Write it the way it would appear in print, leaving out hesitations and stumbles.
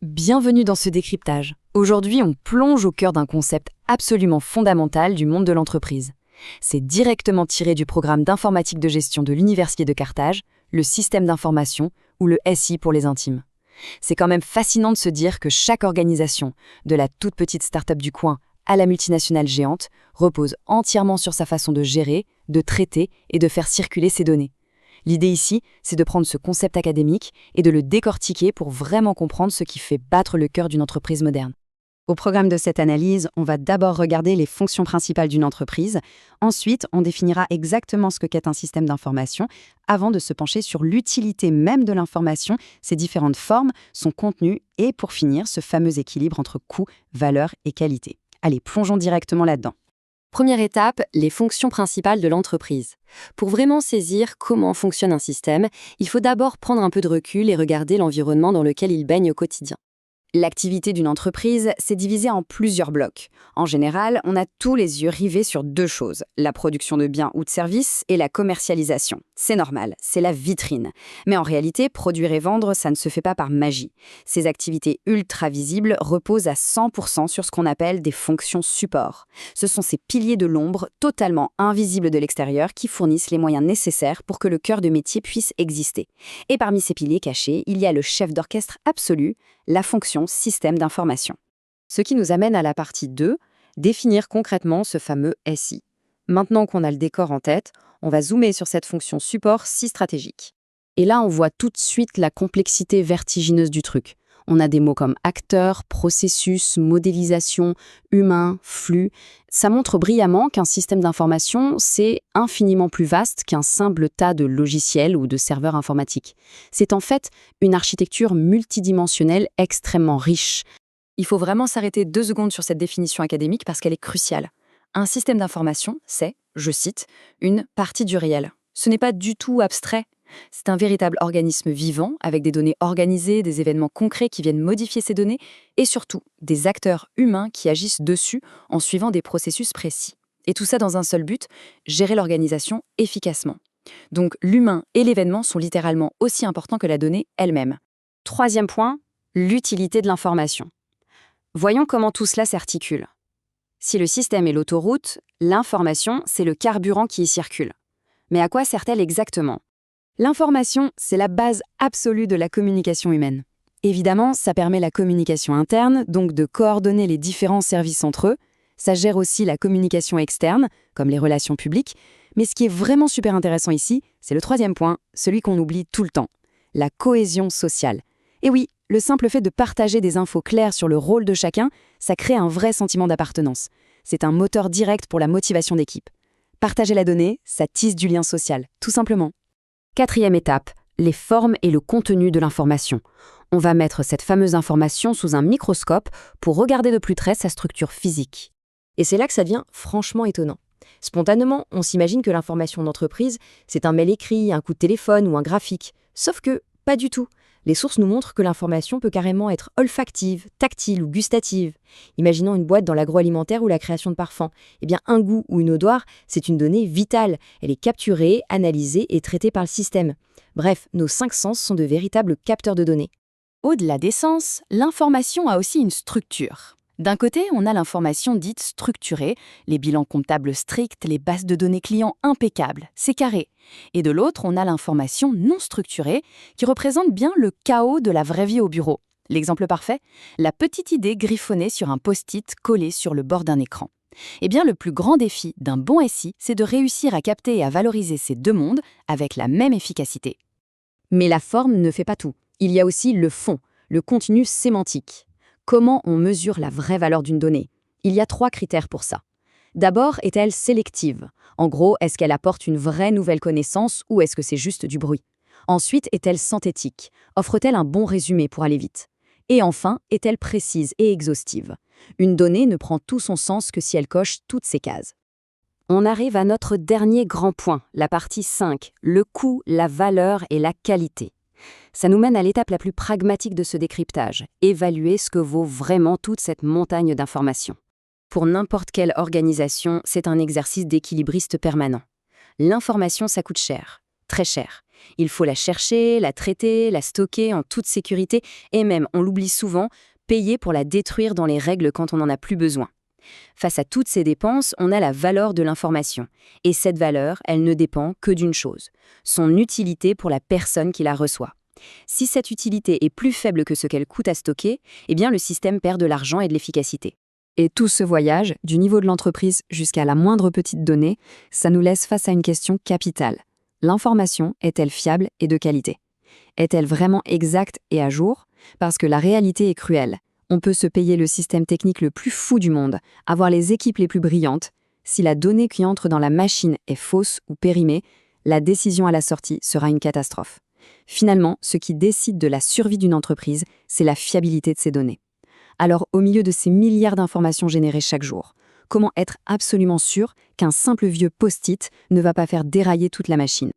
Bienvenue dans ce décryptage. Aujourd'hui, on plonge au cœur d'un concept absolument fondamental du monde de l'entreprise. C'est directement tiré du programme d'informatique de gestion de l'Université de Carthage, le système d'information, ou le SI pour les intimes. C'est quand même fascinant de se dire que chaque organisation, de la toute petite start-up du coin à la multinationale géante, repose entièrement sur sa façon de gérer, de traiter et de faire circuler ses données. L'idée ici, c'est de prendre ce concept académique et de le décortiquer pour vraiment comprendre ce qui fait battre le cœur d'une entreprise moderne. Au programme de cette analyse, on va d'abord regarder les fonctions principales d'une entreprise. Ensuite, on définira exactement ce qu'est un système d'information, avant de se pencher sur l'utilité même de l'information, ses différentes formes, son contenu et, pour finir, ce fameux équilibre entre coût, valeur et qualité. Allez, plongeons directement là-dedans. Première étape, les fonctions principales de l'entreprise. Pour vraiment saisir comment fonctionne un système, il faut d'abord prendre un peu de recul et regarder l'environnement dans lequel il baigne au quotidien. L'activité d'une entreprise, c'est divisé en plusieurs blocs. En général, on a tous les yeux rivés sur deux choses, la production de biens ou de services et la commercialisation. C'est normal, c'est la vitrine. Mais en réalité, produire et vendre, ça ne se fait pas par magie. Ces activités ultra visibles reposent à 100% sur ce qu'on appelle des fonctions support. Ce sont ces piliers de l'ombre, totalement invisibles de l'extérieur, qui fournissent les moyens nécessaires pour que le cœur de métier puisse exister. Et parmi ces piliers cachés, il y a le chef d'orchestre absolu, la fonction système d'information. Ce qui nous amène à la partie 2, définir concrètement ce fameux SI. Maintenant qu'on a le décor en tête, on va zoomer sur cette fonction support si stratégique. Et là, on voit tout de suite la complexité vertigineuse du truc. On a des mots comme acteur, processus, modélisation, humain, flux. Ça montre brillamment qu'un système d'information, c'est infiniment plus vaste qu'un simple tas de logiciels ou de serveurs informatiques. C'est en fait une architecture multidimensionnelle extrêmement riche. Il faut vraiment s'arrêter 2 secondes sur cette définition académique parce qu'elle est cruciale. Un système d'information, c'est, je cite, une partie du réel. Ce n'est pas du tout abstrait. C'est un véritable organisme vivant, avec des données organisées, des événements concrets qui viennent modifier ces données, et surtout des acteurs humains qui agissent dessus en suivant des processus précis. Et tout ça dans un seul but, gérer l'organisation efficacement. Donc l'humain et l'événement sont littéralement aussi importants que la donnée elle-même. Troisième point, l'utilité de l'information. Voyons comment tout cela s'articule. Si le système est l'autoroute, l'information, c'est le carburant qui y circule. Mais à quoi sert-elle exactement ? L'information, c'est la base absolue de la communication humaine. Évidemment, ça permet la communication interne, donc de coordonner les différents services entre eux. Ça gère aussi la communication externe, comme les relations publiques. Mais ce qui est vraiment super intéressant ici, c'est le troisième point, celui qu'on oublie tout le temps, la cohésion sociale. Et oui, le simple fait de partager des infos claires sur le rôle de chacun, ça crée un vrai sentiment d'appartenance. C'est un moteur direct pour la motivation d'équipe. Partager la donnée, ça tisse du lien social, tout simplement. Quatrième étape, les formes et le contenu de l'information. On va mettre cette fameuse information sous un microscope pour regarder de plus près sa structure physique. Et c'est là que ça devient franchement étonnant. Spontanément, on s'imagine que l'information d'entreprise, c'est un mail écrit, un coup de téléphone ou un graphique. Sauf que, pas du tout. Les sources nous montrent que l'information peut carrément être olfactive, tactile ou gustative. Imaginons une boîte dans l'agroalimentaire ou la création de parfums. Eh bien, un goût ou une odeur, c'est une donnée vitale. Elle est capturée, analysée et traitée par le système. Bref, nos 5 sens sont de véritables capteurs de données. Au-delà des sens, l'information a aussi une structure. D'un côté, on a l'information dite structurée, les bilans comptables stricts, les bases de données clients impeccables, c'est carré. Et de l'autre, on a l'information non structurée, qui représente bien le chaos de la vraie vie au bureau. L'exemple parfait, la petite idée griffonnée sur un post-it collé sur le bord d'un écran. Eh bien, le plus grand défi d'un bon SI, c'est de réussir à capter et à valoriser ces deux mondes avec la même efficacité. Mais la forme ne fait pas tout. Il y a aussi le fond, le contenu sémantique. Comment on mesure la vraie valeur d'une donnée ? Il y a 3 critères pour ça. D'abord, est-elle sélective ? En gros, est-ce qu'elle apporte une vraie nouvelle connaissance ou est-ce que c'est juste du bruit ? Ensuite, est-elle synthétique ? Offre-t-elle un bon résumé pour aller vite ? Et enfin, est-elle précise et exhaustive ? Une donnée ne prend tout son sens que si elle coche toutes ces cases. On arrive à notre dernier grand point, la partie 5, le coût, la valeur et la qualité. Ça nous mène à l'étape la plus pragmatique de ce décryptage, évaluer ce que vaut vraiment toute cette montagne d'informations. Pour n'importe quelle organisation, c'est un exercice d'équilibriste permanent. L'information, ça coûte cher, très cher, Il faut la chercher, la traiter, la stocker en toute sécurité et même, on l'oublie souvent, payer pour la détruire dans les règles quand on n'en a plus besoin. Face à toutes ces dépenses, on a la valeur de l'information. Et cette valeur, elle ne dépend que d'une chose, son utilité pour la personne qui la reçoit. Si cette utilité est plus faible que ce qu'elle coûte à stocker, eh bien le système perd de l'argent et de l'efficacité. Et tout ce voyage, du niveau de l'entreprise jusqu'à la moindre petite donnée, ça nous laisse face à une question capitale. L'information est-elle fiable et de qualité? Est-elle vraiment exacte et à jour? Parce que la réalité est cruelle. On peut se payer le système technique le plus fou du monde, avoir les équipes les plus brillantes. Si la donnée qui entre dans la machine est fausse ou périmée, la décision à la sortie sera une catastrophe. Finalement, ce qui décide de la survie d'une entreprise, c'est la fiabilité de ces données. Alors, au milieu de ces milliards d'informations générées chaque jour, comment être absolument sûr qu'un simple vieux post-it ne va pas faire dérailler toute la machine?